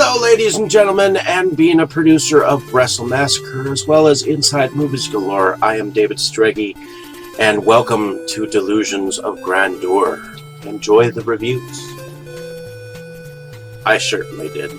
Hello, ladies and gentlemen, and being a producer of Wrestle Massacre as well as Inside Movies Galore, I am David Strege, and welcome to Delusions of Grandeur. Enjoy the reviews. I certainly did.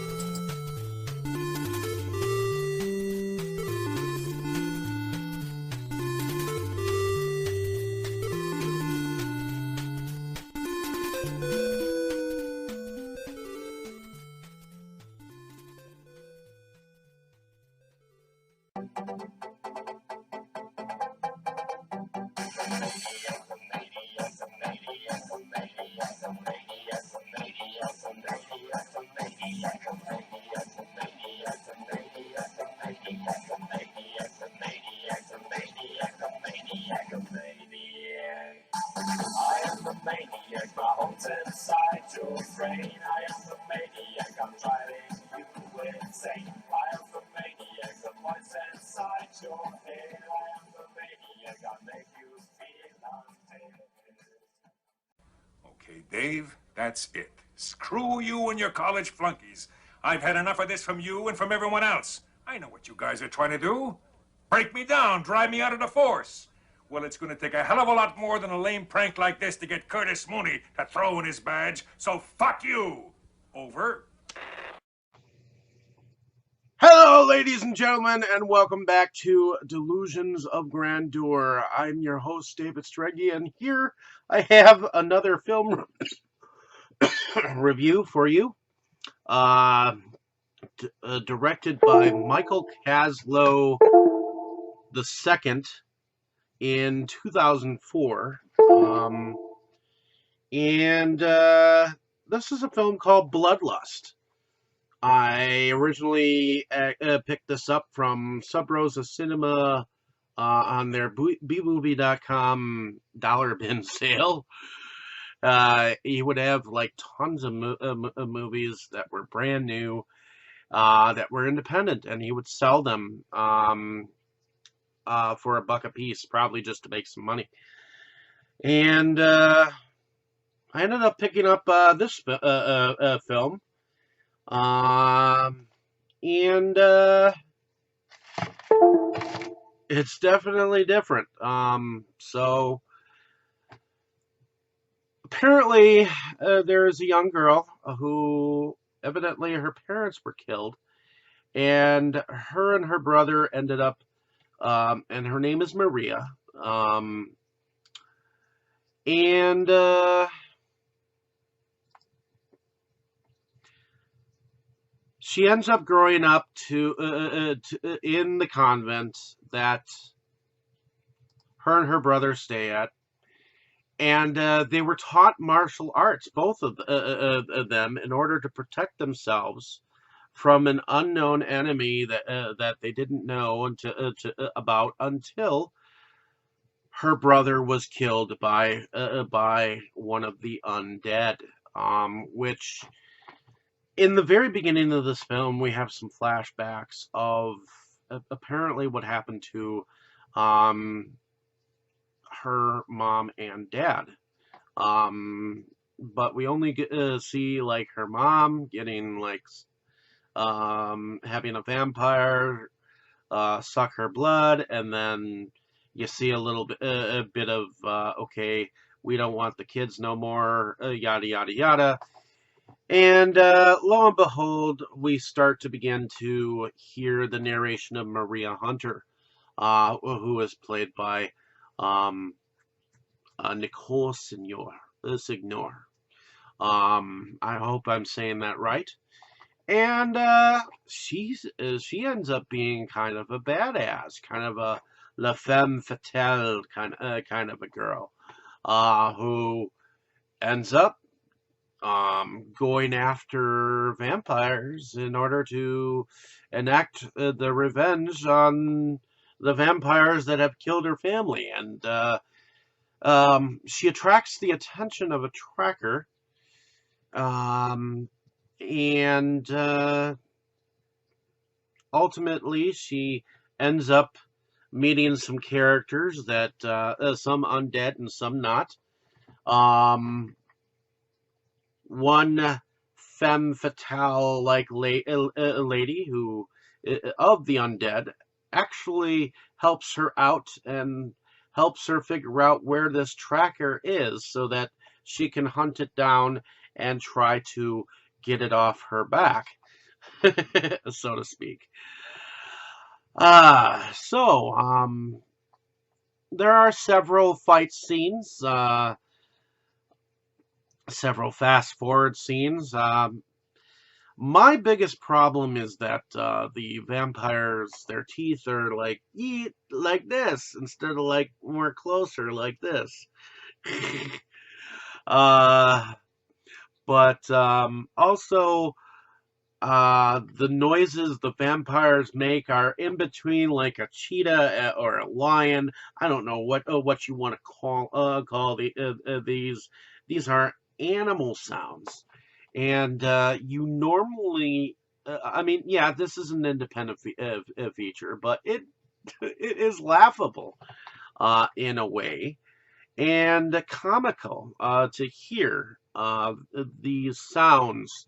Okay, Dave, that's it. Screw you and your college flunkies. I've had enough of this from you and from everyone else. I know what you guys are trying to do. Break me down, drive me out of the force. Well, it's going to take a hell of a lot more than a lame prank like this to get Curtis Mooney to throw in his badge, so fuck you. Over. Hello, ladies and gentlemen, and welcome back to Delusions of Grandeur. I'm your host, David Strege, and here I have another film review for you, directed by Michael Kazlo II in 2004. This is a film called Bloodlust. I originally picked this up from Sub Rosa Cinema on their bmovie.com dollar bin sale. He would have like tons of movies that were brand new, that were independent, and he would sell them for $1 a piece, probably just to make some money. And I ended up picking up this film. It's definitely different. So apparently there is a young girl who evidently her parents were killed, and her and her brother ended up, and her name is Maria, she ends up growing up in the convent that her and her brother stay at, and they were taught martial arts, both of them, in order to protect themselves from an unknown enemy that they didn't know about until her brother was killed by one of the undead, which. In the very beginning of this film, we have some flashbacks of apparently what happened to her mom and dad. But we only see like her mom getting like having a vampire suck her blood, and then you see a bit of okay, we don't want the kids no more, yada yada yada. And lo and behold, we start to begin to hear the narration of Maria Hunter, who is played by Nicole Signor. I hope I'm saying that right. And she ends up being kind of a badass, kind of a la femme fatale kind of a girl, who ends up going after vampires in order to enact the revenge on the vampires that have killed her family. And she attracts the attention of a tracker, and ultimately she ends up meeting some characters that some undead and some not. One femme fatale like lady who of the undead actually helps her out and helps her figure out where this tracker is so that she can hunt it down and try to get it off her back, so to speak. There are several fight scenes, several fast forward scenes. My biggest problem is that the vampires, their teeth are like eat like this instead of like more closer like this. uh, but also the noises the vampires make are in between like a cheetah or a lion. I don't know what you want to call these. These are animal sounds, and you normally. I mean, yeah, this is an independent feature, but it it is laughable in a way and comical to hear these sounds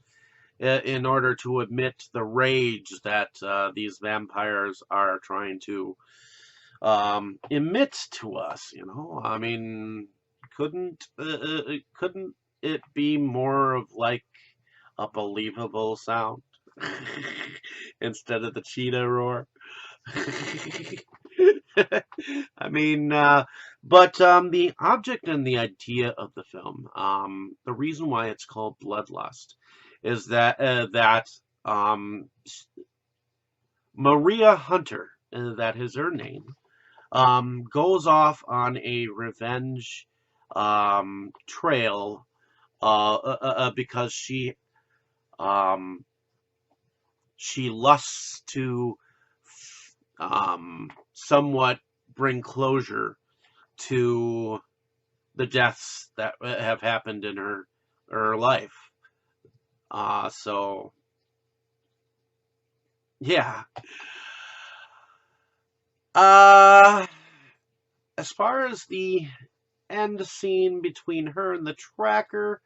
in order to admit the rage that these vampires are trying to emit to us. You know, I mean, couldn't it be more of like a believable sound instead of the cheetah roar? I mean, but the object and the idea of the film, the reason why it's called Bloodlust, is that Maria Hunter, that is her name, goes off on a revenge trail because um, she lusts to somewhat bring closure to the deaths that have happened in her life. So yeah. Uh, as far as the end scene between her and the tracker,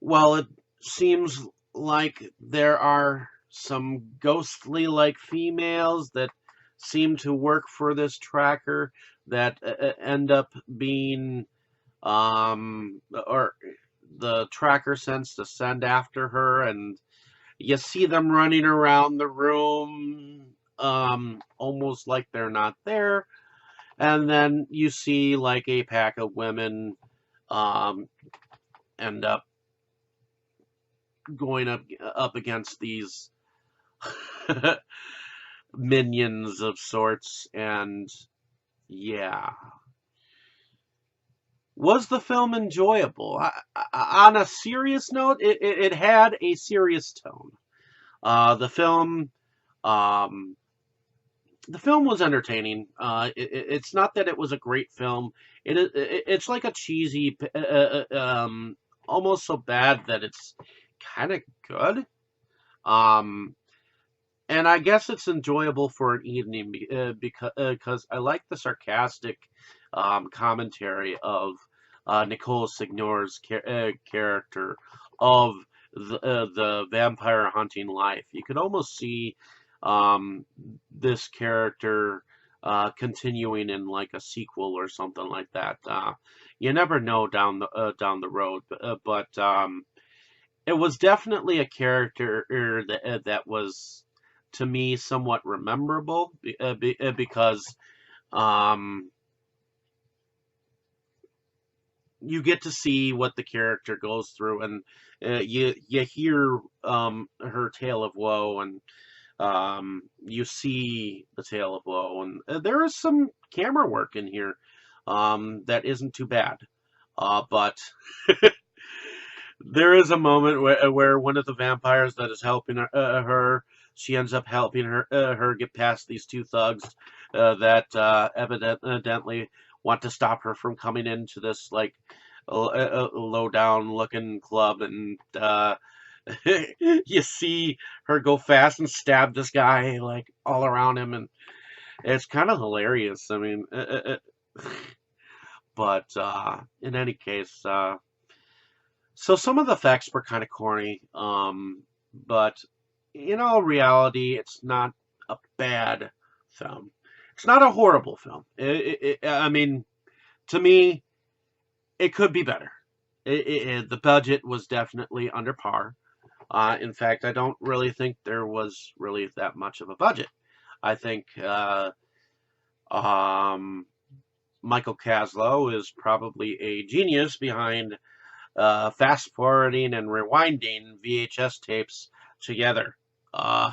well, it seems like there are some ghostly like females that seem to work for this tracker that end up being or the tracker sends to send after her, and you see them running around the room almost like they're not there, and then you see like a pack of women um end up going up against these minions of sorts, and yeah. Was the film enjoyable? On a serious note, it had a serious tone. The film, um, the film was entertaining. It's not that it was a great film. It's like a cheesy, almost so bad that it's kind of good. Um, and I guess it's enjoyable for an evening because I like the sarcastic commentary of Nicole Signor's character of the vampire hunting life. You could almost see this character continuing in like a sequel or something like that. You never know down the road, but it was definitely a character that was to me somewhat memorable because um, you get to see what the character goes through, and you hear her tale of woe, and you see the tale of woe, and there is some camera work in here that isn't too bad, but there is a moment where one of the vampires that is helping her, she ends up helping her get past these two thugs that evidently want to stop her from coming into this like low down looking club, and you see her go fast and stab this guy like all around him, and it's kind of hilarious. I mean, but in any case. So some of the effects were kind of corny, but in all reality, it's not a bad film. It's not a horrible film. I mean, to me, it could be better. The budget was definitely under par. In fact, I don't really think there was really that much of a budget. I think um, Michael Kazlo is probably a genius behind fast forwarding and rewinding VHS tapes together uh,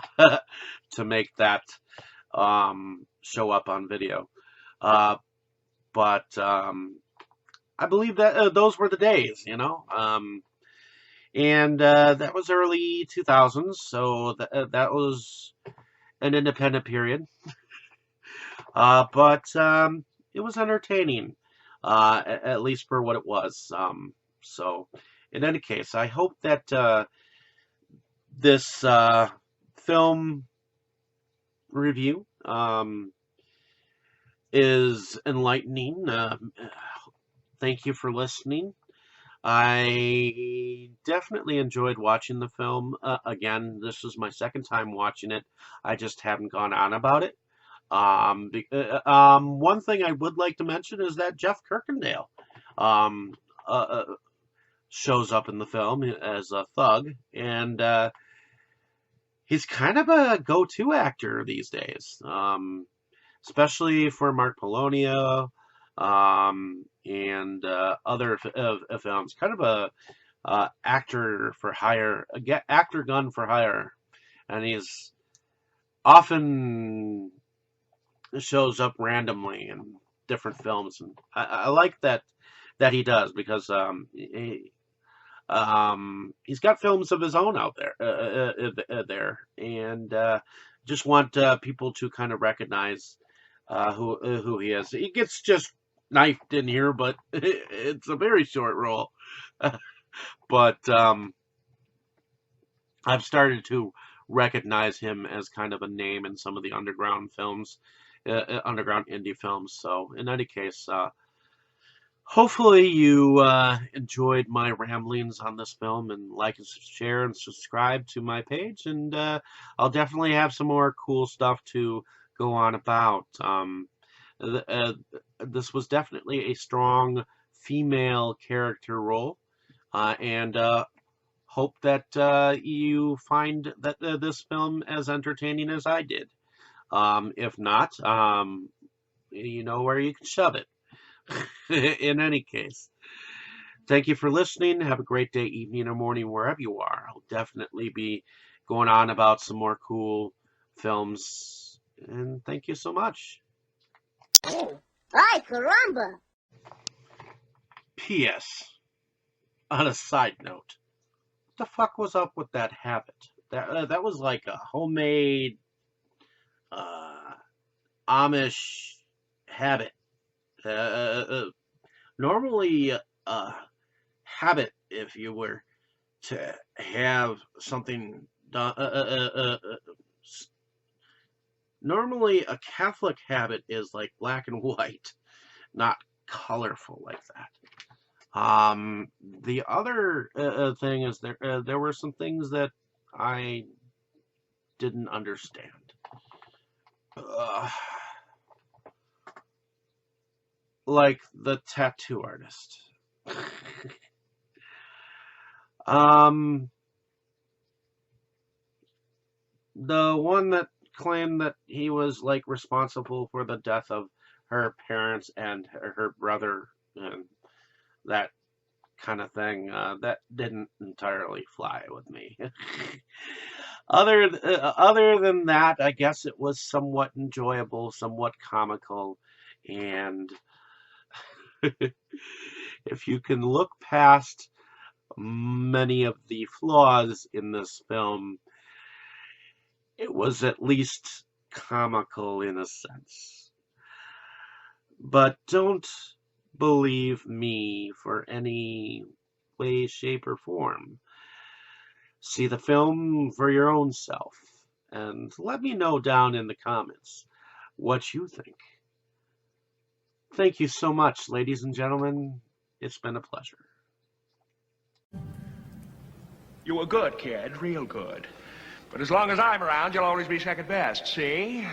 to make that show up on video. Uh, but I believe that those were the days, you know. And that was early 2000s, so that was an independent period. But it was entertaining, at least for what it was. So, in any case, I hope that this film review is enlightening. Thank you for listening. I definitely enjoyed watching the film. Again, this is my second time watching it. I just haven't gone on about it. One thing I would like to mention is that Jeff Kirkendale um, shows up in the film as a thug, and he's kind of a go-to actor these days, especially for Mark Polonia and other films. Kind of a actor for hire, actor gun for hire, and he's often shows up randomly in different films, and I like that he does because he's got films of his own out there, and just want people to kind of recognize who he is. He gets just knifed in here, but it's a very short role. But I've started to recognize him as kind of a name in some of the underground films, underground indie films. So in any case, hopefully you enjoyed my ramblings on this film, and like and share and subscribe to my page, and I'll definitely have some more cool stuff to go on about. This was definitely a strong female character role, and hope that you find that this film as entertaining as I did. If not, you know where you can shove it. In any case, thank you for listening. Have a great day, evening, or morning, wherever you are. I'll definitely be going on about some more cool films. And thank you so much. Oh, ay, caramba! P.S. On a side note, what the fuck was up with that habit? That was like a homemade Amish habit. Normally, habit, if you were to have something done. Normally, a Catholic habit is like black and white, not colorful like that. The other thing is there were some things that I didn't understand. Like the tattoo artist. The one that claimed that he was like responsible for the death of her parents and her brother and that kind of thing, that didn't entirely fly with me. Other than that, I guess it was somewhat enjoyable, somewhat comical, and if you can look past many of the flaws in this film, it was at least comical in a sense. But don't believe me for any way, shape, or form. See the film for your own self, and let me know down in the comments what you think. Thank you so much, ladies and gentlemen. It's been a pleasure. You were good, kid, real good. But as long as I'm around, you'll always be second best, see?